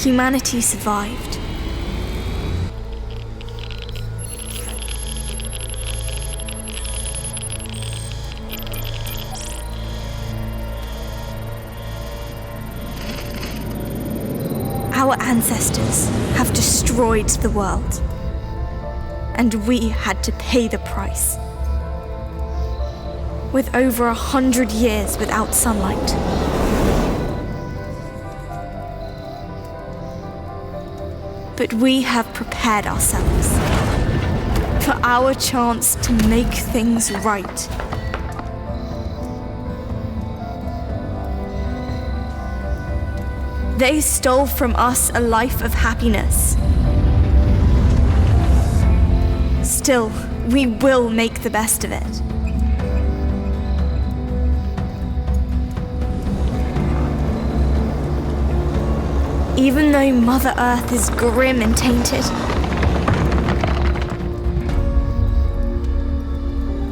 humanity survived. Our ancestors have destroyed the world, and we had to pay the price. With over 100 years without sunlight. But we have prepared ourselves for our chance to make things right. They stole from us a life of happiness. Still, we will make the best of it. Even though Mother Earth is grim and tainted,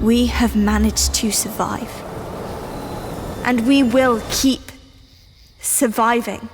we have managed to survive. And we will keep surviving.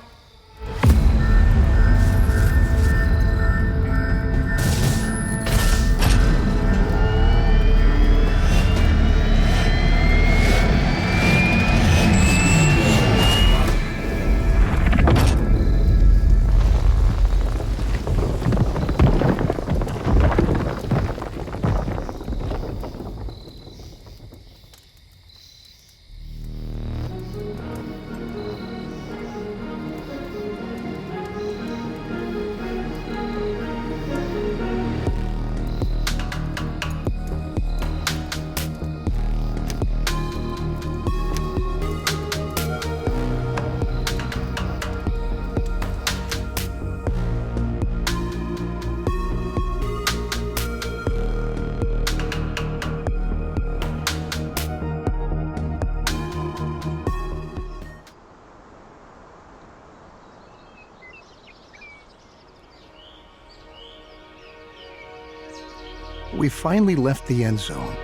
We finally left the Endzone.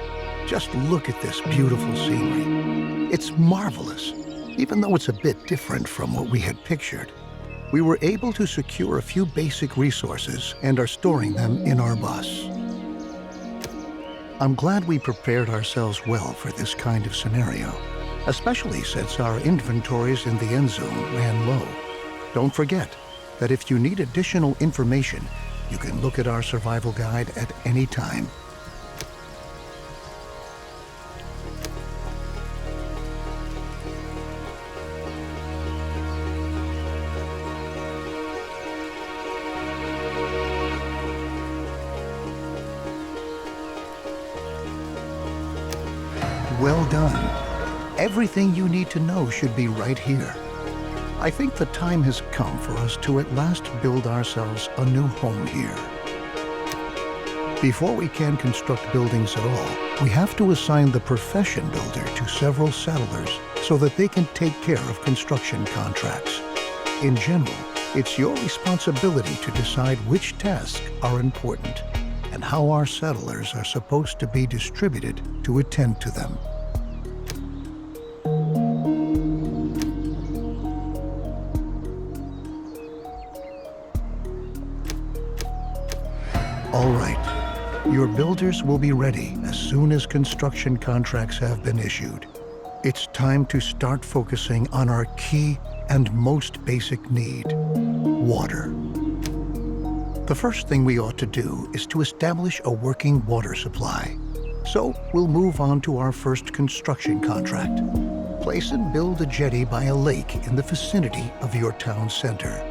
Just look at this beautiful scenery. It's marvelous, even though it's a bit different from what we had pictured. We were able to secure a few basic resources and are storing them in our bus. I'm glad we prepared ourselves well for this kind of scenario, especially since our inventories in the Endzone ran low. Don't forget that if you need additional information, you can look at our survival guide at any time. Well done. Everything you need to know should be right here. I think the time has come for us to at last build ourselves a new home here. Before we can construct buildings at all, we have to assign the profession builder to several settlers so that they can take care of construction contracts. In general, it's your responsibility to decide which tasks are important and how our settlers are supposed to be distributed to attend to them. All right, your builders will be ready as soon as construction contracts have been issued. It's time to start focusing on our key and most basic need, water. The first thing we ought to do is to establish a working water supply. So we'll move on to our first construction contract. Place and build a jetty by a lake in the vicinity of your town center.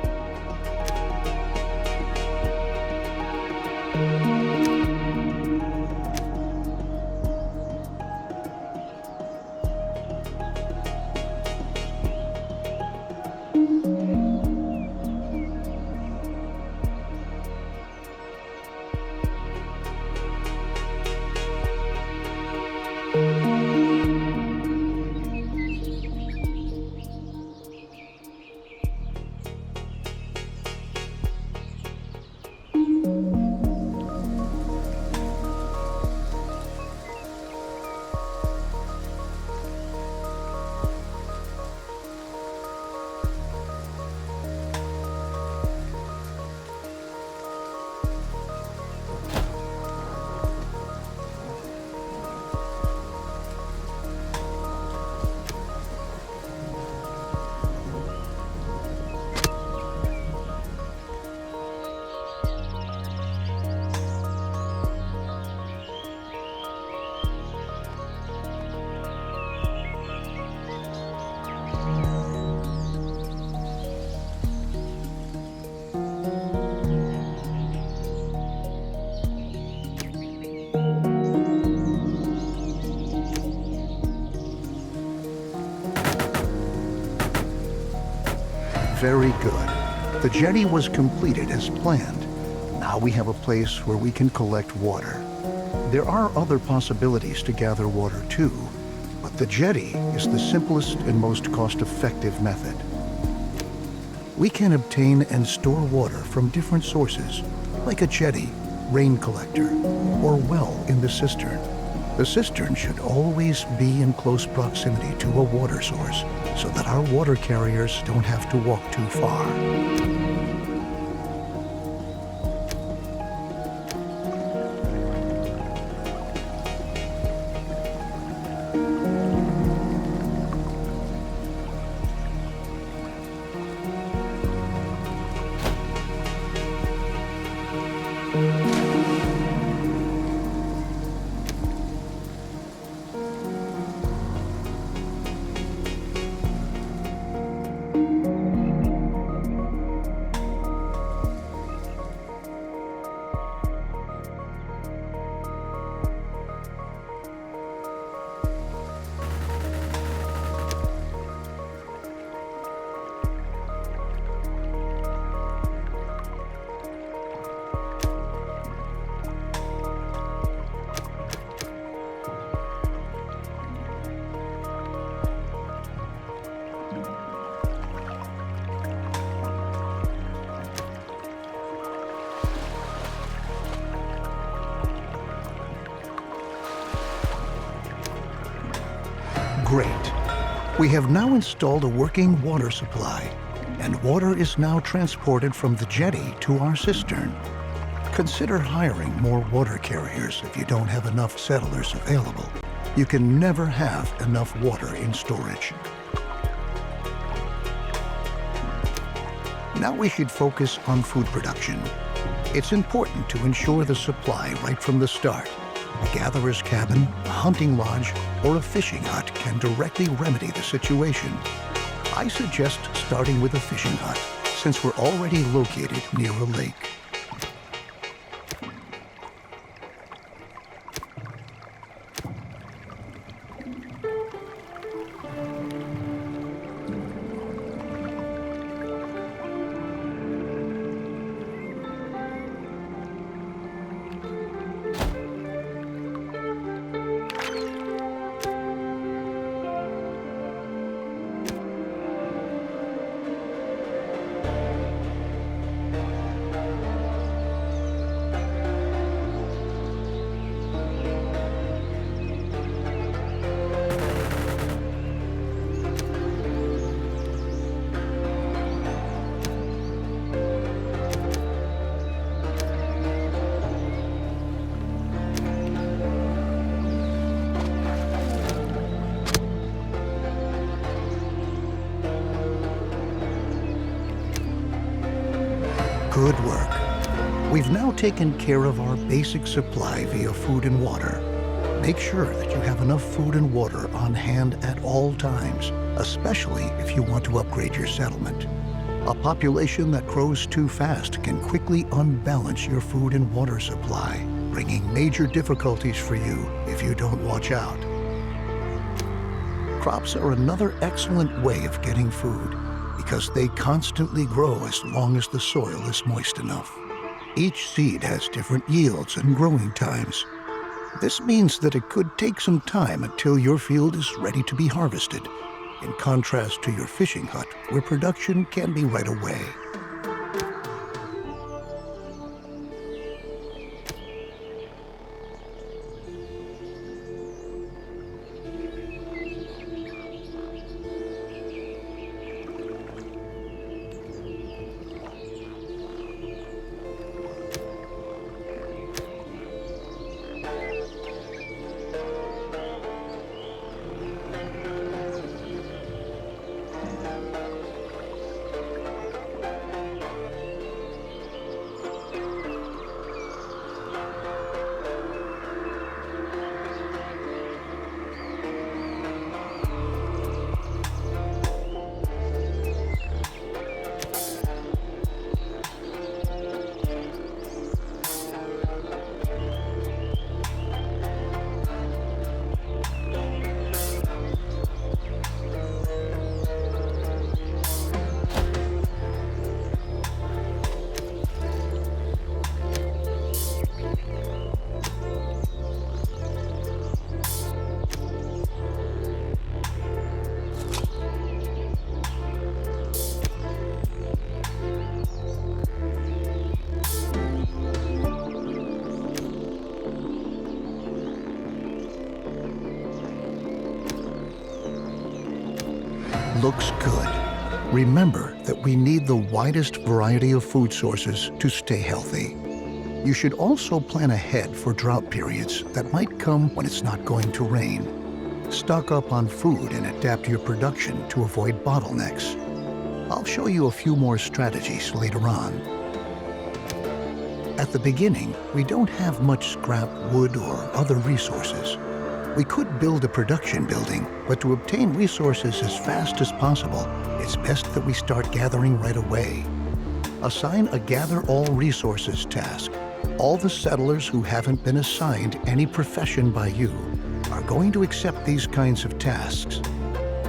Very good. The jetty was completed as planned. Now we have a place where we can collect water. There are other possibilities to gather water too, but the jetty is the simplest and most cost-effective method. We can obtain and store water from different sources, like a jetty, rain collector, or well in the cistern. The cistern should always be in close proximity to a water source so that our water carriers don't have to walk too far. Great. We have now installed a working water supply, and water is now transported from the jetty to our cistern. Consider hiring more water carriers if you don't have enough settlers available. You can never have enough water in storage. Now we should focus on food production. It's important to ensure the supply right from the start. A gatherer's cabin, a hunting lodge, or a fishing hut can directly remedy the situation. I suggest starting with a fishing hut, since we're already located near a lake. Good work. We've now taken care of our basic supply via food and water. Make sure that you have enough food and water on hand at all times, especially if you want to upgrade your settlement. A population that grows too fast can quickly unbalance your food and water supply, bringing major difficulties for you if you don't watch out. Crops are another excellent way of getting food, because they constantly grow as long as the soil is moist enough. Each seed has different yields and growing times. This means that it could take some time until your field is ready to be harvested, in contrast to your fishing hut, where production can be right away. Looks good. Remember that we need the widest variety of food sources to stay healthy. You should also plan ahead for drought periods that might come when it's not going to rain. Stock up on food and adapt your production to avoid bottlenecks. I'll show you a few more strategies later on. At the beginning, we don't have much scrap, wood, or other resources. We could build a production building, but to obtain resources as fast as possible, it's best that we start gathering right away. Assign a Gather All Resources task. All the settlers who haven't been assigned any profession by you are going to accept these kinds of tasks.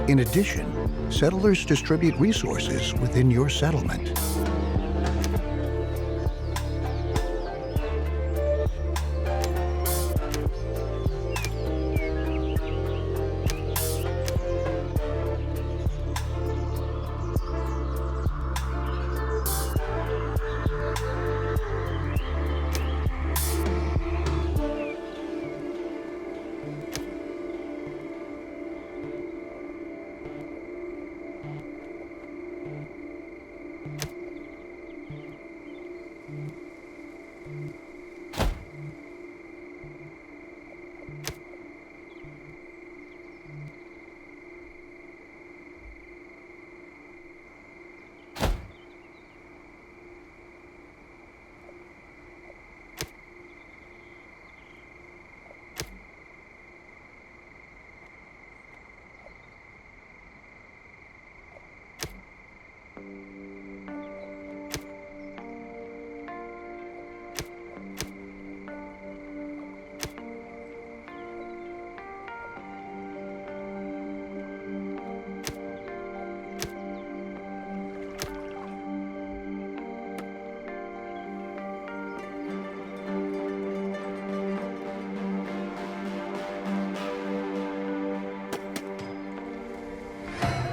In addition, settlers distribute resources within your settlement.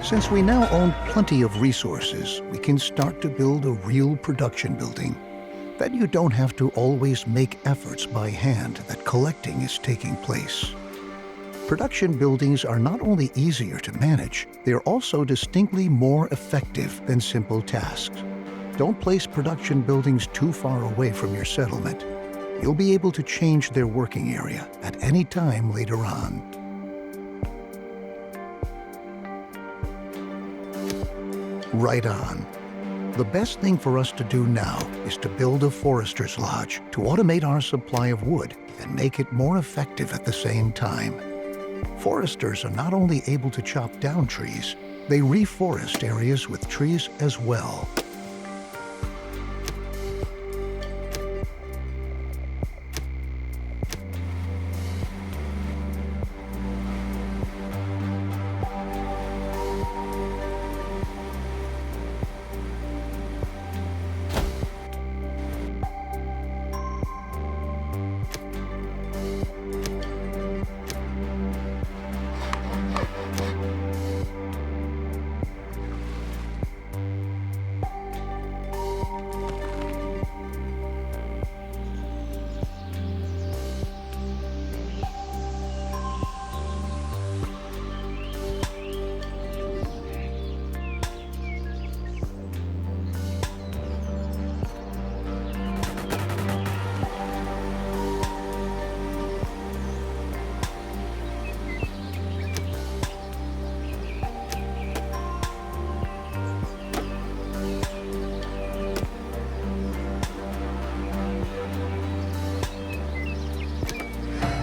Since we now own plenty of resources, we can start to build a real production building. Then you don't have to always make efforts by hand that collecting is taking place. Production buildings are not only easier to manage, they are also distinctly more effective than simple tasks. Don't place production buildings too far away from your settlement. You'll be able to change their working area at any time later on. Right on. The best thing for us to do now is to build a forester's lodge to automate our supply of wood and make it more effective at the same time. Foresters are not only able to chop down trees, they reforest areas with trees as well.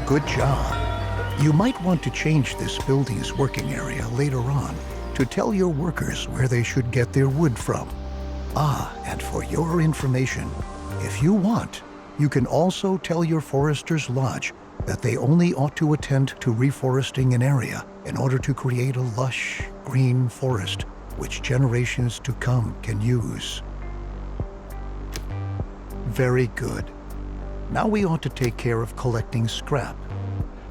Good job. You might want to change this building's working area later on to tell your workers where they should get their wood from. Ah, and for your information, if you want, you can also tell your forester's lodge that they only ought to attend to reforesting an area in order to create a lush, green forest which generations to come can use. Very good. Now we ought to take care of collecting scrap.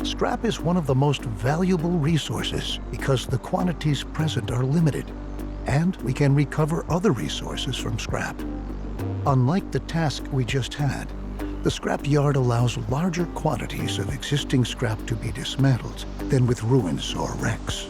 Scrap is one of the most valuable resources because the quantities present are limited, and we can recover other resources from scrap. Unlike the task we just had, the scrap yard allows larger quantities of existing scrap to be dismantled than with ruins or wrecks.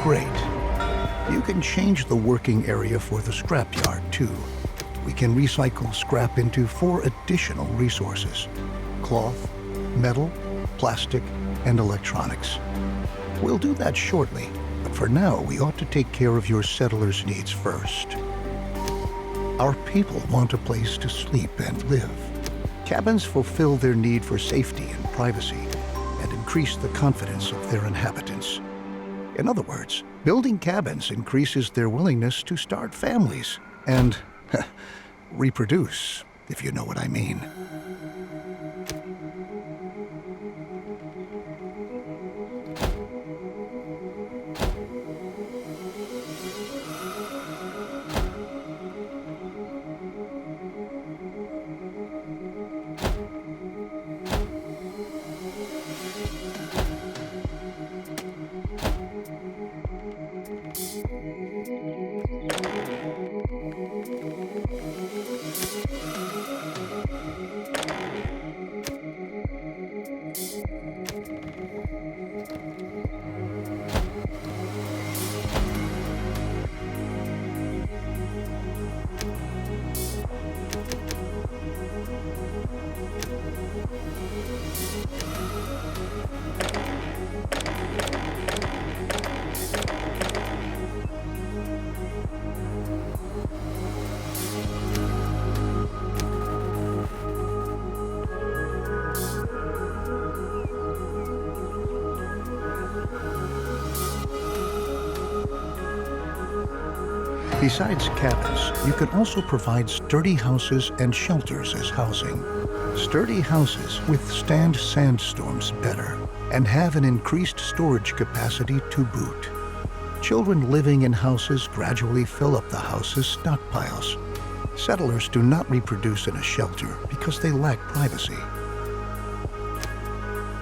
Great. You can change the working area for the scrapyard, too. We can recycle scrap into 4 additional resources: cloth, metal, plastic, and electronics. We'll do that shortly, but for now, we ought to take care of your settlers' needs first. Our people want a place to sleep and live. Cabins fulfill their need for safety and privacy and increase the confidence of their inhabitants. In other words, building cabins increases their willingness to start families and reproduce, if you know what I mean. Besides cabins, you can also provide sturdy houses and shelters as housing. Sturdy houses withstand sandstorms better and have an increased storage capacity to boot. Children living in houses gradually fill up the house's stockpiles. Settlers do not reproduce in a shelter because they lack privacy.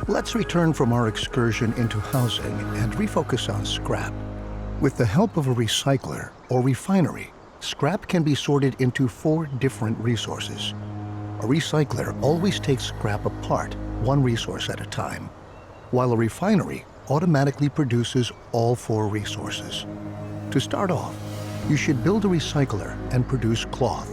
Let's return from our excursion into housing and refocus on scrap. With the help of a recycler or refinery, scrap can be sorted into 4 different resources. A recycler always takes scrap apart, one resource at a time, while a refinery automatically produces all 4 resources. To start off, you should build a recycler and produce cloth.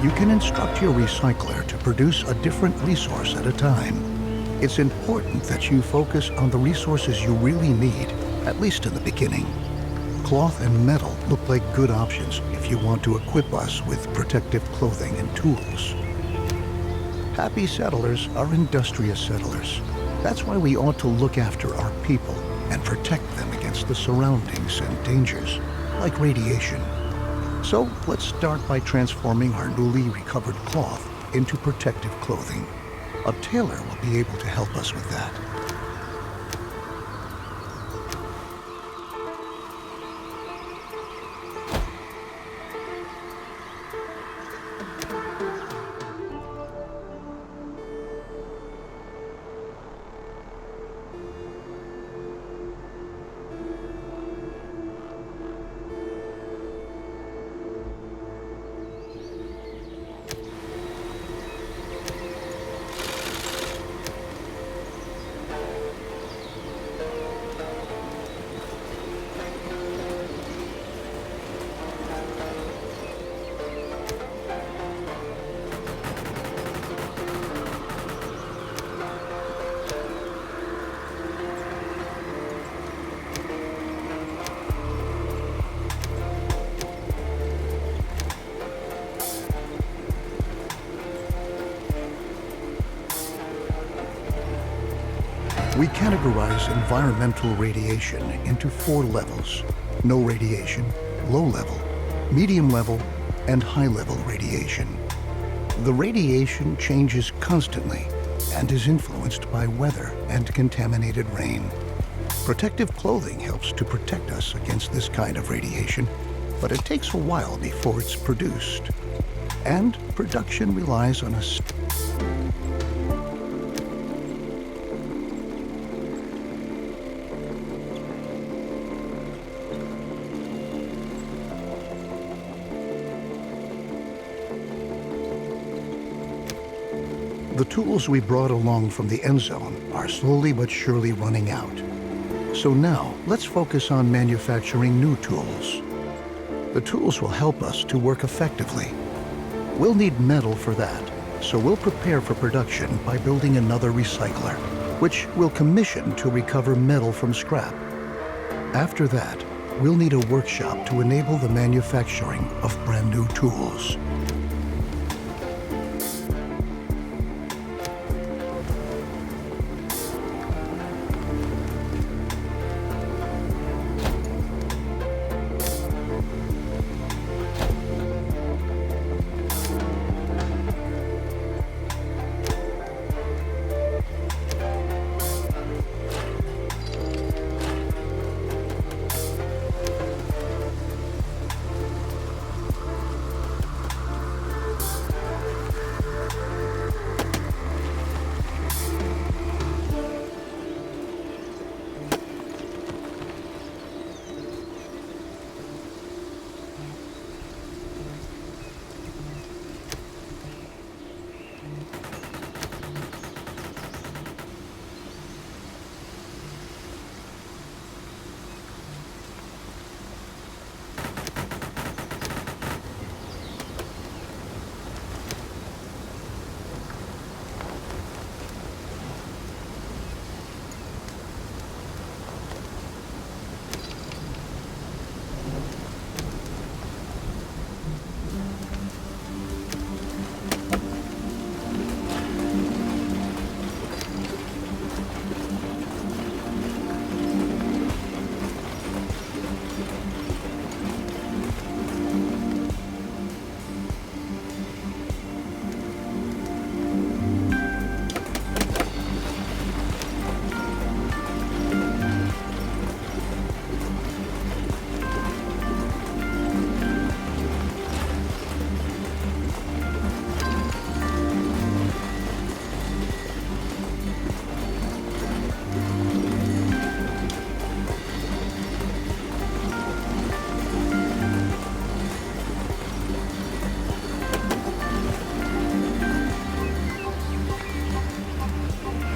You can instruct your recycler to produce a different resource at a time. It's important that you focus on the resources you really need, at least in the beginning. Cloth and metal look like good options if you want to equip us with protective clothing and tools. Happy settlers are industrious settlers. That's why we ought to look after our people and protect them against the surroundings and dangers, like radiation. So let's start by transforming our newly recovered cloth into protective clothing. A tailor will be able to help us with that. We categorize environmental radiation into 4 levels: no radiation, low level, medium level, and high level radiation. The radiation changes constantly and is influenced by weather and contaminated rain. Protective clothing helps to protect us against this kind of radiation, but it takes a while before it's produced. And production relies on a The tools we brought along from the Endzone are slowly but surely running out. So now, let's focus on manufacturing new tools. The tools will help us to work effectively. We'll need metal for that, so we'll prepare for production by building another recycler, which we'll commission to recover metal from scrap. After that, we'll need a workshop to enable the manufacturing of brand new tools.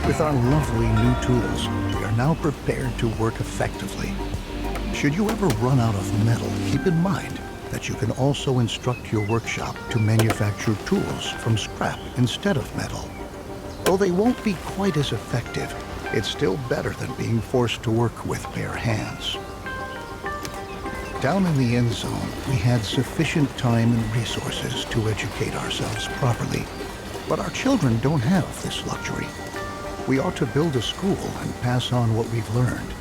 With our lovely new tools, we are now prepared to work effectively. Should you ever run out of metal, keep in mind, that you can also instruct your workshop to manufacture tools from scrap instead of metal. Though they won't be quite as effective, it's still better than being forced to work with bare hands. Down in the Endzone, we had sufficient time and resources to educate ourselves properly, but our children don't have this luxury. We ought to build a school and pass on what we've learned.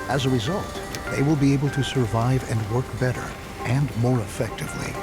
As a result, they will be able to survive and work better and more effectively.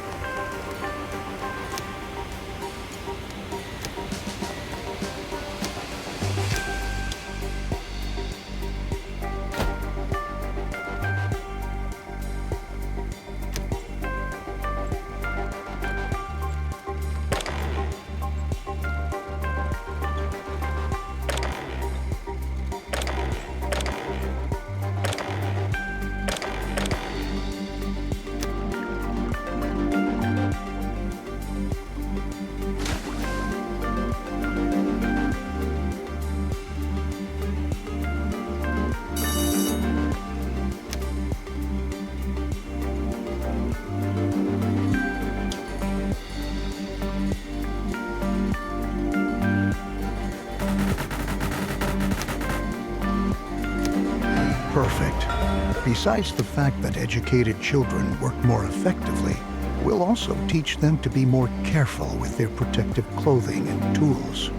Perfect. Besides the fact that educated children work more effectively, we'll also teach them to be more careful with their protective clothing and tools.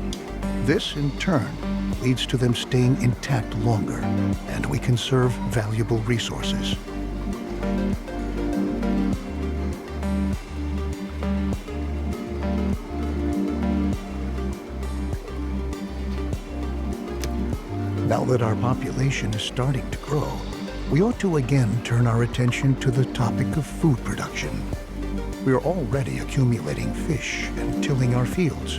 This, in turn, leads to them staying intact longer, and we conserve valuable resources. Now that our population is starting to grow, we ought to again turn our attention to the topic of food production. We are already accumulating fish and tilling our fields.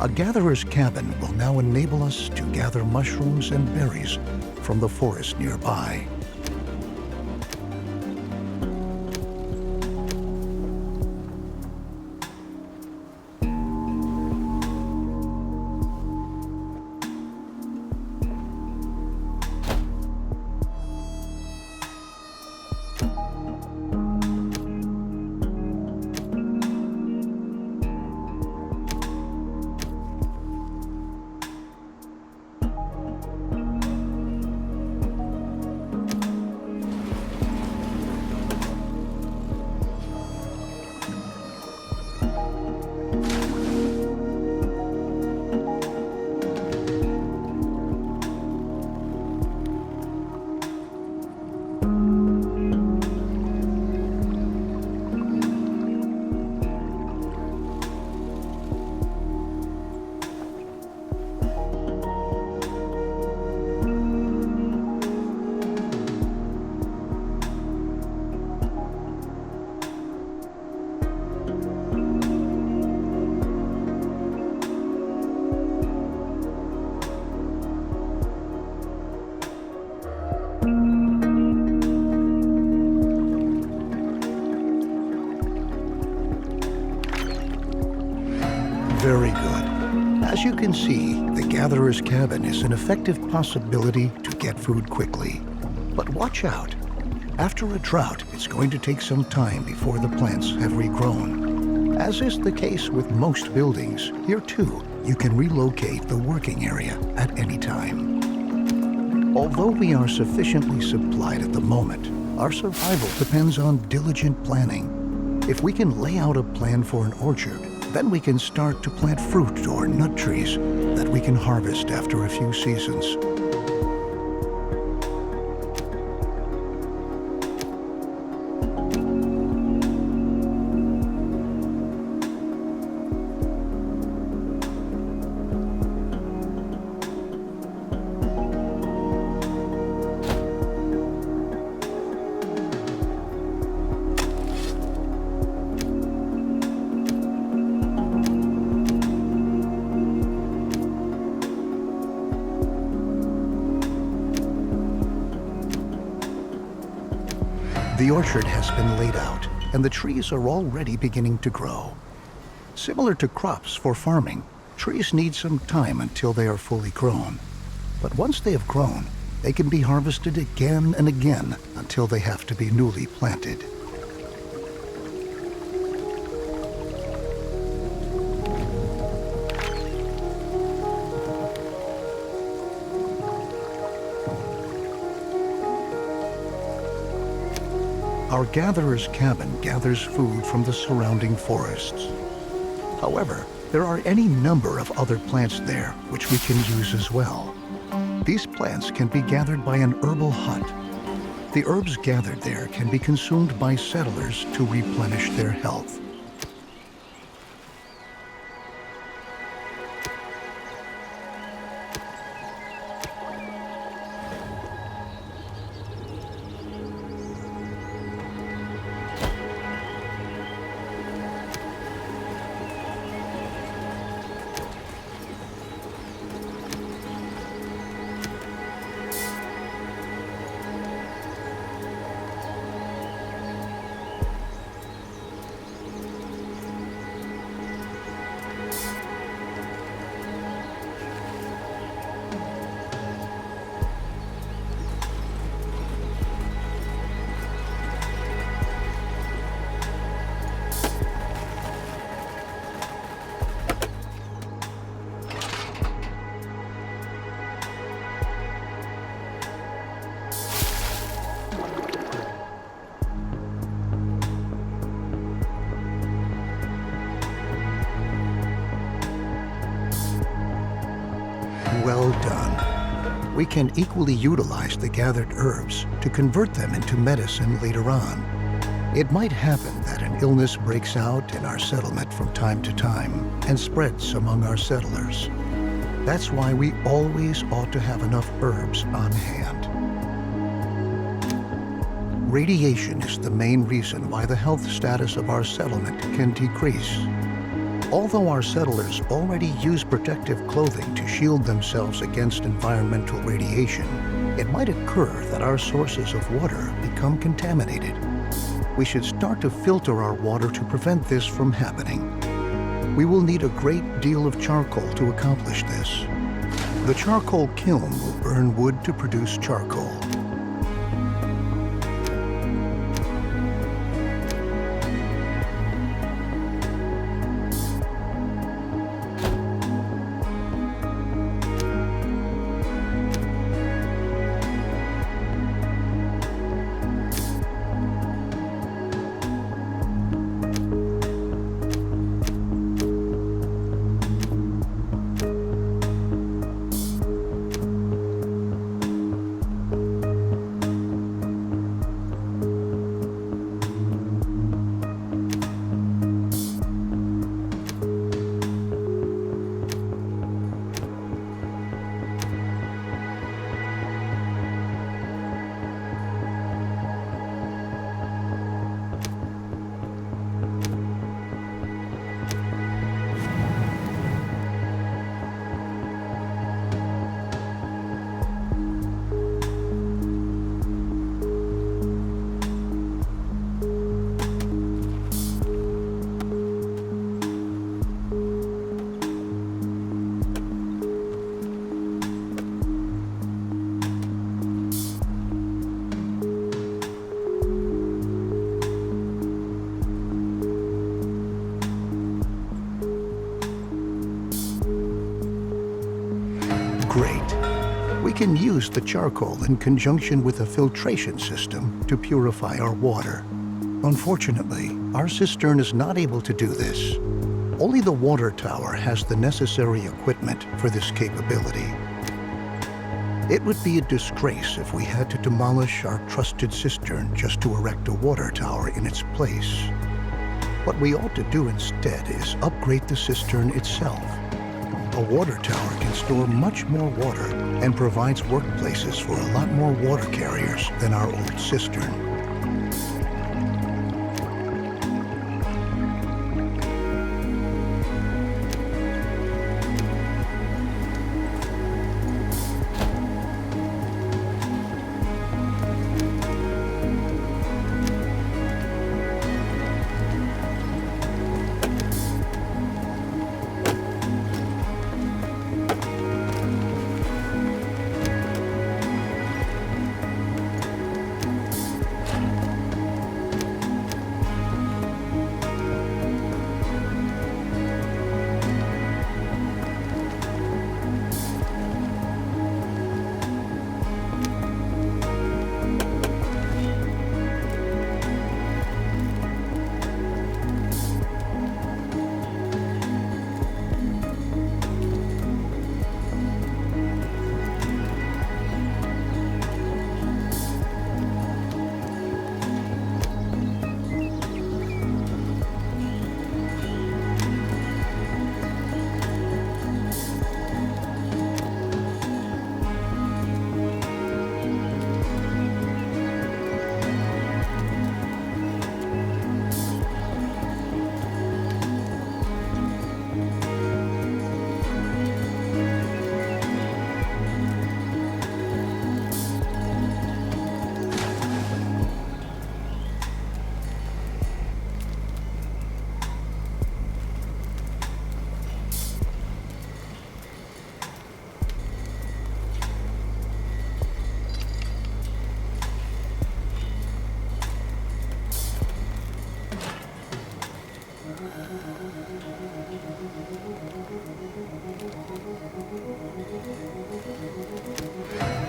A gatherer's cabin will now enable us to gather mushrooms and berries from the forest nearby. Very good. As you can see, the gatherer's cabin is an effective possibility to get food quickly. But watch out. After a drought, it's going to take some time before the plants have regrown. As is the case with most buildings, here too, you can relocate the working area at any time. Although we are sufficiently supplied at the moment, our survival depends on diligent planning. If we can lay out a plan for an orchard, then we can start to plant fruit or nut trees that we can harvest after a few seasons. The orchard has been laid out, and the trees are already beginning to grow. Similar to crops for farming, trees need some time until they are fully grown. But once they have grown, they can be harvested again and again until they have to be newly planted. our gatherer's cabin gathers food from the surrounding forests. However, there are any number of other plants there which we can use as well. These plants can be gathered by an herbal hut. The herbs gathered there can be consumed by settlers to replenish their health. Well done. We can equally utilize the gathered herbs to convert them into medicine later on. It might happen that an illness breaks out in our settlement from time to time and spreads among our settlers. That's why we always ought to have enough herbs on hand. Radiation is the main reason why the health status of our settlement can decrease. Although our settlers already use protective clothing to shield themselves against environmental radiation, it might occur that our sources of water become contaminated. We should start to filter our water to prevent this from happening. We will need a great deal of charcoal to accomplish this. The charcoal kiln will burn wood to produce charcoal. Great. We can use the charcoal in conjunction with a filtration system to purify our water. Unfortunately, our cistern is not able to do this. Only the water tower has the necessary equipment for this capability. It would be a disgrace if we had to demolish our trusted cistern just to erect a water tower in its place. What we ought to do instead is upgrade the cistern itself. A water tower can store much more water and provides workplaces for a lot more water carriers than our old cistern.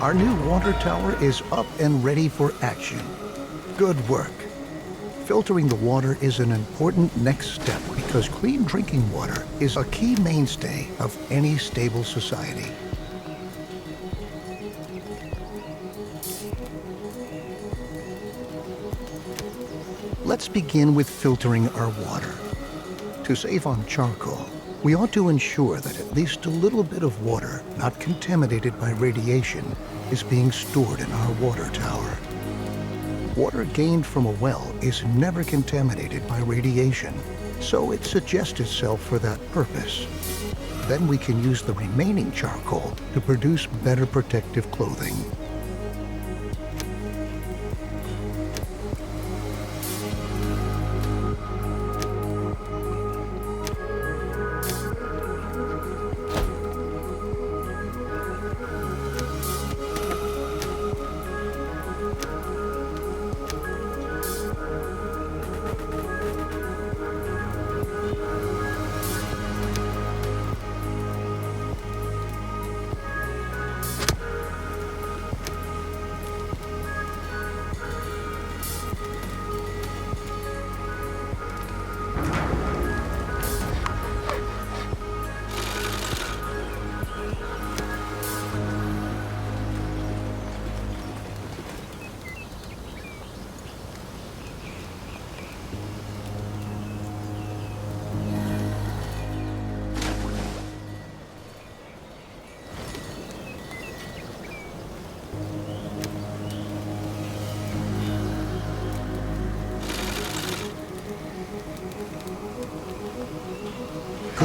Our new water tower is up and ready for action. Good work. Filtering the water is an important next step because clean drinking water is a key mainstay of any stable society. Let's begin with filtering our water. To save on charcoal, we ought to ensure that at least a little bit of water not contaminated by radiation is being stored in our water tower. Water gained from a well is never contaminated by radiation, so it suggests itself for that purpose. Then we can use the remaining charcoal to produce better protective clothing.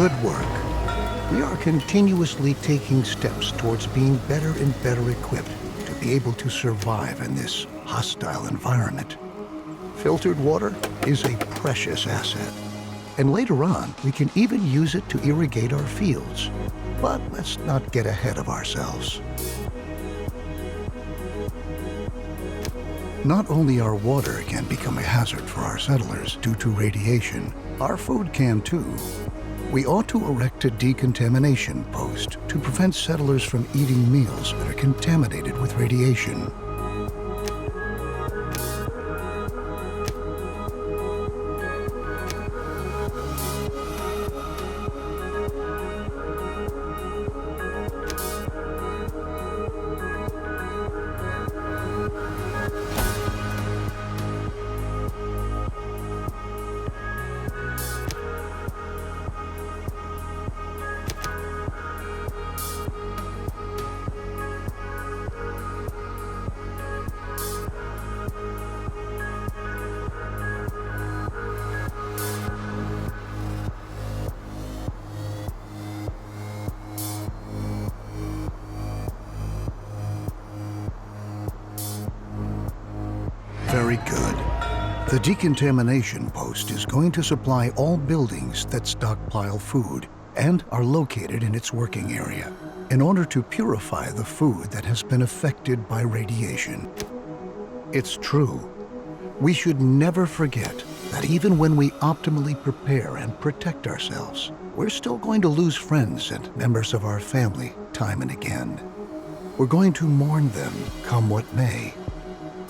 Good work. We are continuously taking steps towards being better and better equipped to be able to survive in this hostile environment. Filtered water is a precious asset, and later on we can even use it to irrigate our fields. But let's not get ahead of ourselves. Not only our water can become a hazard for our settlers due to radiation, our food can too. We ought to erect a decontamination post to prevent settlers from eating meals that are contaminated with radiation. Very good. The decontamination post is going to supply all buildings that stockpile food and are located in its working area in order to purify the food that has been affected by radiation. It's true. We should never forget that even when we optimally prepare and protect ourselves, we're still going to lose friends and members of our family time and again. We're going to mourn them, come what may.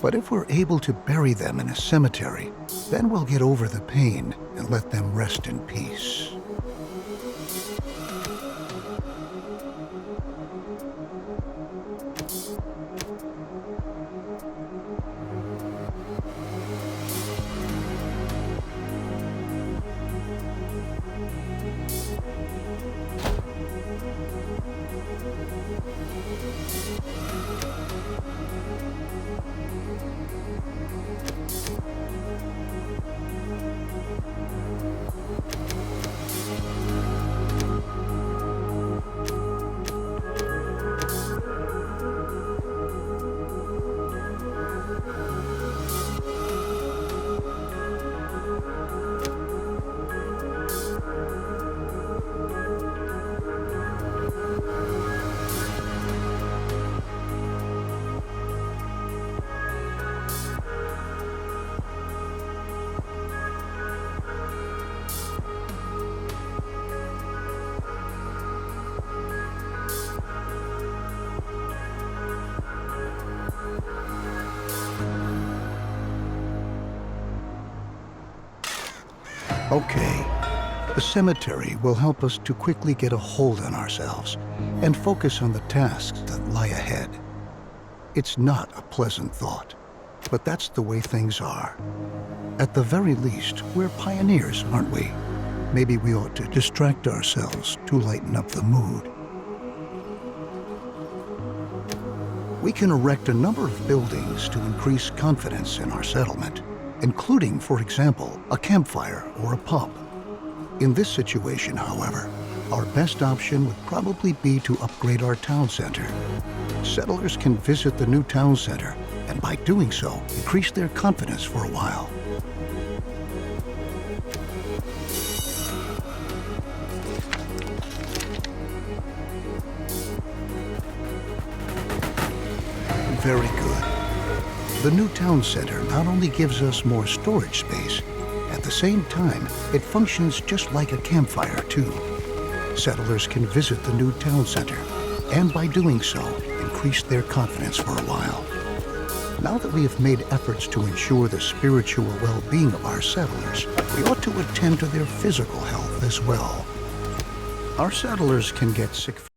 But if we're able to bury them in a cemetery, then we'll get over the pain and let them rest in peace. Okay, the cemetery will help us to quickly get a hold on ourselves and focus on the tasks that lie ahead. It's not a pleasant thought, but that's the way things are. At the very least, we're pioneers, aren't we? Maybe we ought to distract ourselves to lighten up the mood. We can erect a number of buildings to increase confidence in our settlement, including, for example, a campfire or a pub. In this situation, however, our best option would probably be to upgrade our town center. Settlers can visit the new town center, and by doing so, increase their confidence for a while. Very good. The new town center not only gives us more storage space, at the same time, it functions just like a campfire, too. Settlers can visit the new town center, and by doing so, increase their confidence for a while. Now that we have made efforts to ensure the spiritual well-being of our settlers, we ought to attend to their physical health as well. Our settlers can get sick